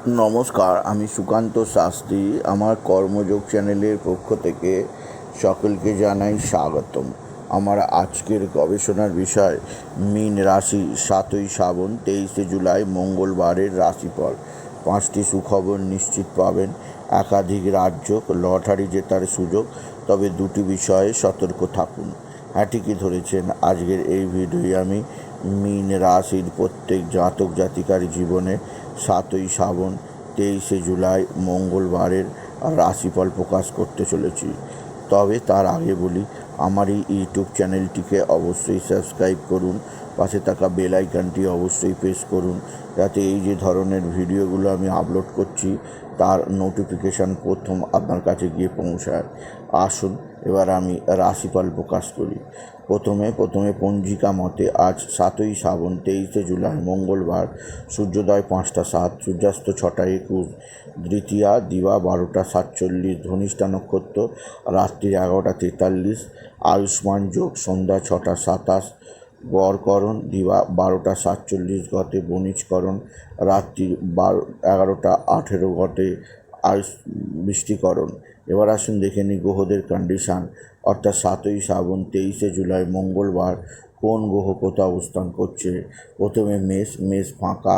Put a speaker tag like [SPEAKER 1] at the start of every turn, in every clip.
[SPEAKER 1] নমস্কার, আমি সুকান্ত শাস্ত্রী। আমার কর্মযোগ চ্যানেলের পক্ষ থেকে সকলকে জানাই স্বাগতম। আমার আজকের গবেষণার বিষয় মীন রাশি, 7ই শ্রাবণ 23শে জুলাই মঙ্গলবারের রাশিফল। 5টি সুখবর নিশ্চিত পাবেন। একাধিক রাজ্য, লটারি জেতার সুযোগ, তবে 2টি বিষয়ে সতর্ক থাকুন। হ্যাঁ, ঠিকই ধরেছেন। আজকের এই ভিডিওয়ে আমি মীন রাশির প্রত্যেক জাতক জাতিকার জীবনে 7ই শ্রাবণ 23শে জুলাই মঙ্গলবারের রাশিফল প্রকাশ করতে চলেছি। তবে তার আগে বলি, আমার এই ইউটিউব চ্যানেলটিকে অবশ্যই সাবস্ক্রাইব করুন, পাশে থাকা বেল আইকনটি অবশ্যই প্রেস করুন, যাতে এই যে ধরনের ভিডিওগুলো আমি আপলোড করছি তার নোটিফিকেশান প্রথম আপনার কাছে গিয়ে পৌঁছায়। আসুন এবার আমি রাশিফল প্রকাশ করি। প্রথমে পঞ্জিকা মতে আজ 7ই শ্রাবণ 23শে জুলাই মঙ্গলবার। সূর্যোদয় 5টা 7, সূর্যাস্ত 6টা 21, দ্বিতীয়া দিবা 12টা 47, ধনিষ্ঠা নক্ষত্র রাত্রি 11টা 43, আয়ুষ্মান যোগ সন্ধ্যা 6টা 27, গড়করণ দিবা 12টা 47 গতে, বণিজকরণ রাত্রি 11টা 18 গতে, বৃষ্টিকরণ। এবার আসুন দেখে নিই গ্রহদের কন্ডিশান, অর্থাৎ 7ই শ্রাবণ 23শে জুলাই মঙ্গলবার কোন গ্রহ কোথাও অবস্থান করছে। প্রথমে মেষ ফাঁকা,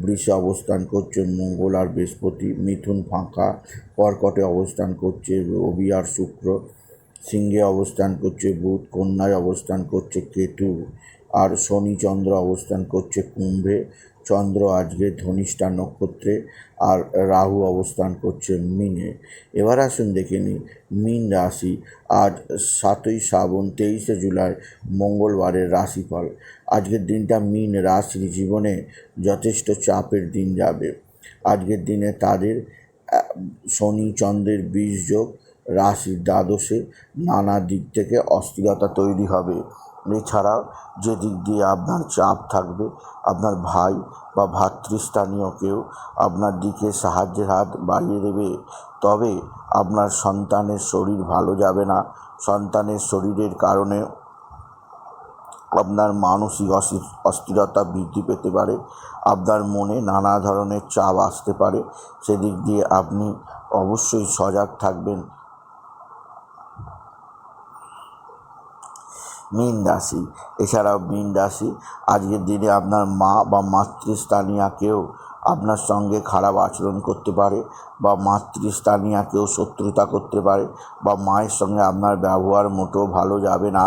[SPEAKER 1] বৃষে অবস্থান করছে মঙ্গল আর বৃহস্পতি, মিথুন ফাঁকা, কর্কটে অবস্থান করছে রবি আর শুক্র, সিংহে অবস্থান করছে বুধ, কন্যায় অবস্থান করছে কেতু, আর শনি চন্দ্র অবস্থান করছে কুম্ভে। চন্দ্র আজকে ধনিষ্ঠা নক্ষত্রে, আর রাহু অবস্থান করছে মীনে। এবার আসুন দেখে নিই মীন রাশি আজ 7ই শ্রাবণ 23শে জুলাই মঙ্গলবারের রাশিফল। আজকের দিনটা মীন রাশির জীবনে যথেষ্ট চাপের দিন যাবে। আজকের দিনে তাদের শনি চন্দ্রের 20 যোগ, রাশির দ্বাদশে, নানা দিক থেকে অস্থিরতা তৈরি হবে। এছাড়াও যে দিক দিয়ে আপনার চাপ থাকবে, আপনার ভাই বা ভাতৃস্থানীয় কেউ আপনার দিকে সাহায্যের হাত বাড়িয়ে দেবে। তবে আপনার সন্তানের শরীর ভালো যাবে না। সন্তানের শরীরের কারণে আপনার মানসিক অস্থিরতা বৃদ্ধি পেতে পারে। আপনার মনে নানা ধরনের চাপ আসতে পারে। সেদিক দিয়ে আপনি অবশ্যই সজাগ থাকবেন। মীন রাশি, এছাড়াও মীন রাশি আজকের দিনে আপনার মা বা মাতৃস্থানীয় কেউ আপনার সঙ্গে খারাপ আচরণ করতে পারে, বা মাতৃস্থানীয় কেউ শত্রুতা করতে পারে, বা মায়ের সঙ্গে আপনার ব্যবহার মোটেও ভালো যাবে না।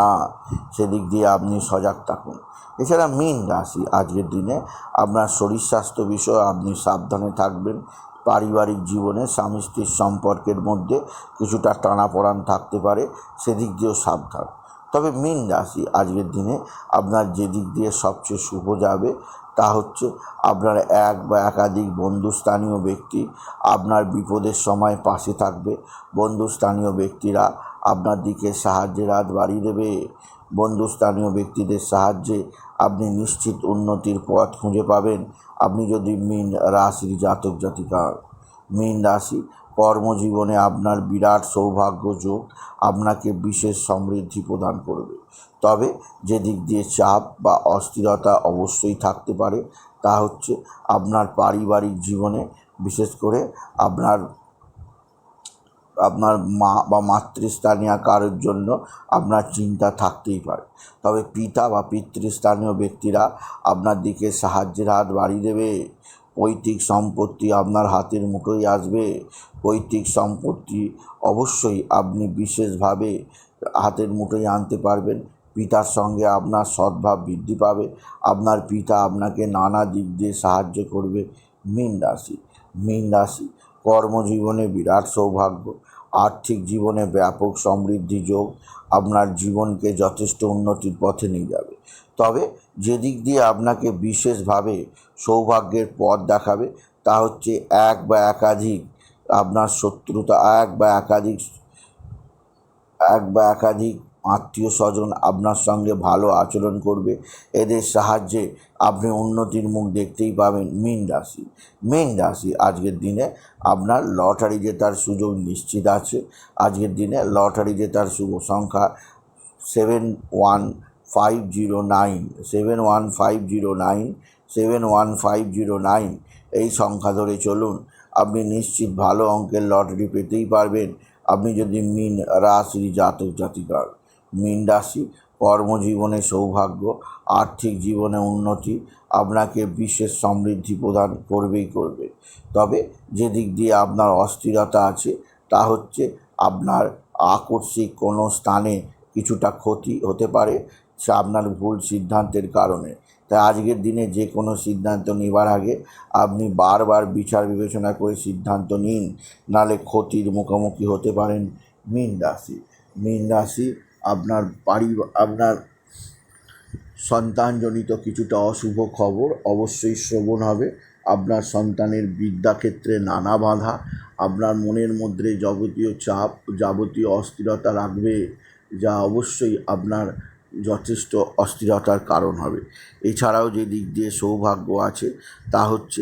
[SPEAKER 1] সেদিক দিয়ে আপনি সজাগ থাকুন। এছাড়া মীন রাশি আজকের দিনে আপনার শরীর স্বাস্থ্য বিষয়ে আপনি সাবধানে থাকবেন। পারিবারিক জীবনে স্বামী স্ত্রীর সম্পর্কের মধ্যে কিছুটা টানাপোড়েন থাকতে পারে, সেদিক দিয়েও সাবধান। তবে মীন রাশি আজকের দিনে আপনার যে দিক দিয়ে সবচেয়ে শুভ যাবে তা হচ্ছে আপনার এক বা একাধিক বন্ধুস্থানীয় ব্যক্তি আপনার বিপদের সময় পাশে থাকবে। বন্ধুস্থানীয় ব্যক্তিরা আপনার দিকে সাহায্যের হাত বাড়িয়ে দেবে। বন্ধুস্থানীয় ব্যক্তিদের সাহায্যে আপনি নিশ্চিত উন্নতির পথ খুঁজে পাবেন, আপনি যদি মীন রাশির জাতক জাতিকা। মীন রাশি কর্মজীবনে আপনার বিরাট সৌভাগ্য যোগ আপনাকে বিশেষ সমৃদ্ধি প্রদান করবে। তবে যে দিক দিয়ে চাপ বা অস্থিরতা অবশ্যই থাকতে পারে তা হচ্ছে আপনার পারিবারিক জীবনে, বিশেষ করে আপনার মা বা মাতৃস্থানীয় কারোর জন্য আপনার চিন্তা থাকতেই পারে। তবে পিতা বা পিতৃস্থানীয় ব্যক্তিরা আপনার দিকে সাহায্যের হাত বাড়িয়ে দেবে। পৈতৃক সম্পত্তি আপনার হাতের মুঠোয় আসবে। পৈতৃক সম্পত্তি অবশ্যই আপনি বিশেষভাবে হাতের মুঠোয় আনতে পারবেন। পিতার সঙ্গে আপনার সদ্ভাব বৃদ্ধি পাবে। আপনার পিতা আপনাকে নানা দিক দিয়ে সাহায্য করবে। মীন রাশি, মীন রাশি কর্মজীবনে বিরাট সৌভাগ্য, আর্থিক জীবনে ব্যাপক সমৃদ্ধি যোগ আপনার জীবনকে যথেষ্ট উন্নতির পথে নিয়ে যাবে। তবে যে দিক দিয়ে আপনাকে বিশেষভাবে সৌভাগ্যের পথ দেখাবে তা হচ্ছে এক বা একাধিক আপনার শত্রুতা, এক বা একাধিক আত্মীয় স্বজন আপনার সঙ্গে ভালো আচরণ করবে। এদের সাহায্যে আপনি উন্নতির মুখ দেখতেই পাবেন। মীন রাশি, মীন রাশি আজকের দিনে আপনার লটারি জেতার সুযোগ নিশ্চিত আছে। আজকের দিনে লটারি জেতার শুভ সংখ্যা 71509, 71509, 71509। এই সংখ্যা ধরে চলুন, আপনি নিশ্চিত ভালো অঙ্কের লটারি পেতেই পারবেন। আপনি যদি মীন রাশির জাতক জাতিকার। মীন রাশি, কর্মজীবনে সৌভাগ্য, আর্থিক জীবনে উন্নতি আপনাকে বিশেষ সমৃদ্ধি প্রদান করবেই করবে। তবে যে দিক দিয়ে আপনার অস্থিরতা আছে তা হচ্ছে আপনার আকস্মিক কোনো স্থানে কিছুটা ক্ষতি হতে পারে, সে আপনার ভুল সিদ্ধান্তের কারণে। তাই আজকের দিনে যে কোনো সিদ্ধান্ত নেবার আগে আপনি বারবার বিচার বিবেচনা করে সিদ্ধান্ত নিন, নাহলে ক্ষতির মুখোমুখি হতে পারেন। মীন রাশি। মীন রাশি, আপনার সন্তানজনিত কিছুটা অশুভ খবর অবশ্যই শ্রবণ হবে। আপনার সন্তানের বিদ্যাক্ষেত্রে নানা বাধা আপনার মনের মধ্যে যাবতীয় চাপ, যাবতীয় অস্থিরতা রাখবে, যা অবশ্যই আপনার যথেষ্ট অস্থিরতার কারণ হবে। এছাড়াও যে দিক দিয়ে সৌভাগ্য আছে তা হচ্ছে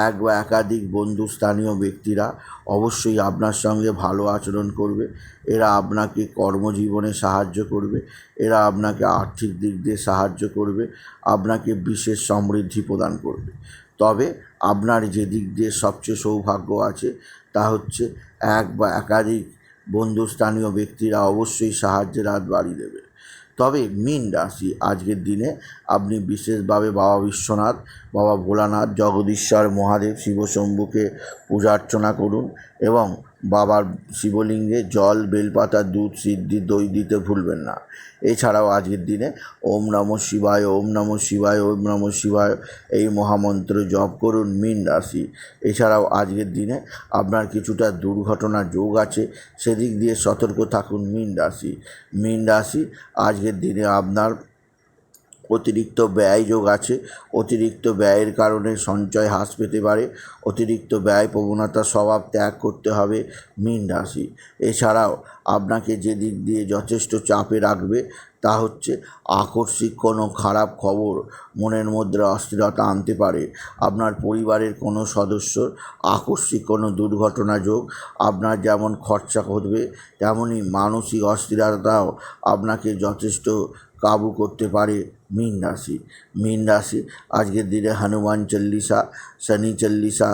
[SPEAKER 1] এক বা একাধিক বন্ধুস্থানীয় ব্যক্তিরা অবশ্যই আপনার সঙ্গে ভালো আচরণ করবে। এরা আপনাকে কর্মজীবনে সাহায্য করবে, এরা আপনাকে আর্থিক দিক দিয়ে সাহায্য করবে, আপনাকে বিশেষ সমৃদ্ধি প্রদান করবে। তবে আপনার যে দিক দিয়ে সবচেয়ে সৌভাগ্য আছে তা হচ্ছে এক বা একাধিক বন্ধুস্থানীয় ব্যক্তিরা অবশ্যই সাহায্যের হাত বাড়িয়ে দেবে। তবে মীন রাশি, আজকের দিনে আপনি বিশেষভাবে বাবা বিশ্বনাথ, বাবা ভোলানাথ, জগদীশ্বর মহাদেব, শিবশম্ভুকে পূজা অর্চনা করুন এবং বাবার শিবলিঙ্গে জল, বেলপাতা, দুধ, সিদ্ধি, দই দিতে ভুলবেন না। এছাড়াও আজকের দিনে ওম নমঃ শিবায়, ওম নমঃ শিবায়, ওম নমঃ শিবায় এই মহামন্ত্র জপ করুন মীন রাশি। এছাড়াও আজকের দিনে আপনার কিছুটা দুর্ঘটনার যোগ আছে, সেদিক দিয়ে সতর্ক থাকুন মীন রাশি। মীন রাশি, আজকের দিনে আপনার অতিরিক্ত ব্যয় যোগ আছে। অতিরিক্ত ব্যয়ের কারণে সঞ্চয় হ্রাস পেতে পারে। অতিরিক্ত ব্যয় প্রবণতা স্বভাব ত্যাগ করতে হবে মীন রাশি। এছাড়াও আপনাকে যে দিক দিয়ে যথেষ্ট চাপে রাখবে তা হচ্ছে আকস্মিক কোনো খারাপ খবর মনের মধ্যে অস্থিরতা আনতে পারে। আপনার পরিবারের কোনো সদস্যর আকস্মিক কোনো দুর্ঘটনা যোগ আপনার যেমন খরচা করবে, তেমনই মানসিক অস্থিরতাও আপনাকে যথেষ্ট কাবু করতে পারে মীন রাশি। মীন রাশি, আজকের দিনে হনুমান চল্লিশা, শনি চল্লিশা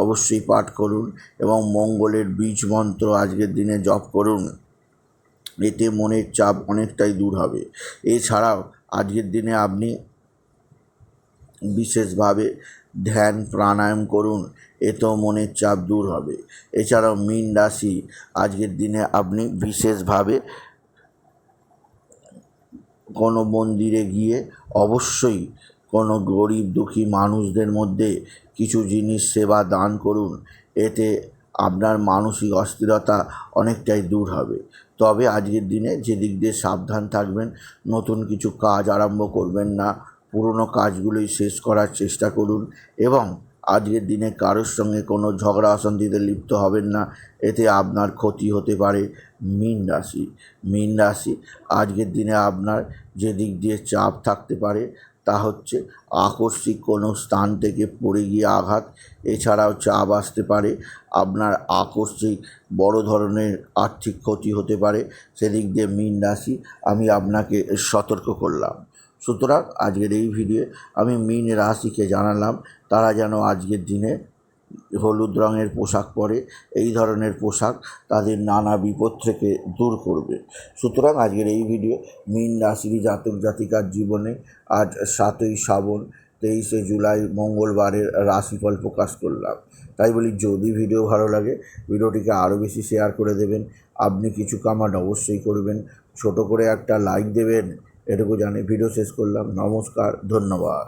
[SPEAKER 1] অবশ্যই পাঠ করুন এবং মঙ্গলের বীজ মন্ত্র আজকের দিনে জপ করুন। এতে মনের চাপ অনেকটাই দূর হবে। এছাড়াও আজকের দিনে আপনি বিশেষভাবে ধ্যান প্রাণায়াম করুন, এতেও মনের চাপ দূর হবে। এছাড়াও মীন রাশি, আজকের দিনে আপনি বিশেষভাবে কোনো মন্দিরে গিয়ে অবশ্যই কোনো গরিব দুঃখী মানুষদের মধ্যে কিছু জিনিস সেবা দান করুন, এতে আপনার মানসিক অস্থিরতা অনেকটাই দূর হবে। তবে আজকের দিনে যে দিক দিয়ে সাবধান থাকবেন, নতুন কিছু কাজ আরম্ভ করবেন না, পুরনো কাজগুলোই শেষ করার চেষ্টা করুন এবং আজকের দিনে কারোর সঙ্গে কোনো ঝগড়া অশান্তিতে লিপ্ত হবেন না, এতে আপনার ক্ষতি হতে পারে মীন রাশি। মীন রাশি, আজকের দিনে আপনার যে দিক দিয়ে চাপ থাকতে পারে তা হচ্ছে আকস্মিক কোনো স্থান থেকে পড়ে গিয়ে আঘাত। এছাড়াও চাপ আসতে পারে আপনার আকস্মিক বড় ধরনের আর্থিক ক্ষতি হতে পারে, সেদিক দিয়ে মীন রাশি আমি আপনাকে সতর্ক করলাম। সুতরাং আজকের এই ভিডিও আমি মীন রাশিকে জানালাম তারা যেন আজকের দিনে হলুদ রঙের পোশাক পরে। এই ধরনের পোশাক তাদের নানা বিপদ থেকে দূর করবে। সুতরাং আজকের এই ভিডিও মীন রাশির জাতক জাতিকার জীবনে আজ 7ই শ্রাবণ 23শে জুলাই মঙ্গলবারের রাশিফল প্রকাশ করলাম। তাই বলি, যদি ভিডিও ভালো লাগে ভিডিওটিকে আরও বেশি শেয়ার করে দেবেন। আপনি কিছু কমেন্ট অবশ্যই করবেন, ছোট করে একটা লাইক দেবেন, এটুকু জানি ভিডিও শেষ করলাম। নমস্কার, ধন্যবাদ।